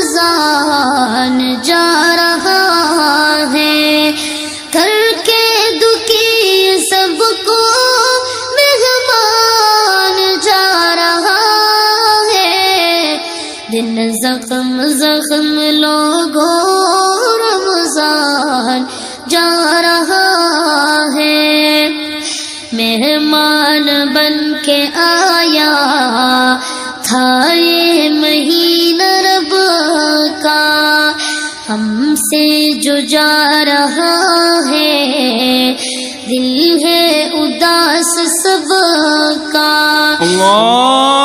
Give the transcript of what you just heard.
رمضان جا رہا ہے، کر کے دکھی سب کو مہمان جا رہا ہے، دن زخم زخم لوگوں رمضان جا رہا ہے، مہمان بن کے آیا تھا یہ مہینہ رب کا، ہم سے جو جا رہا ہے دل ہے اداس سب کا۔ اللہ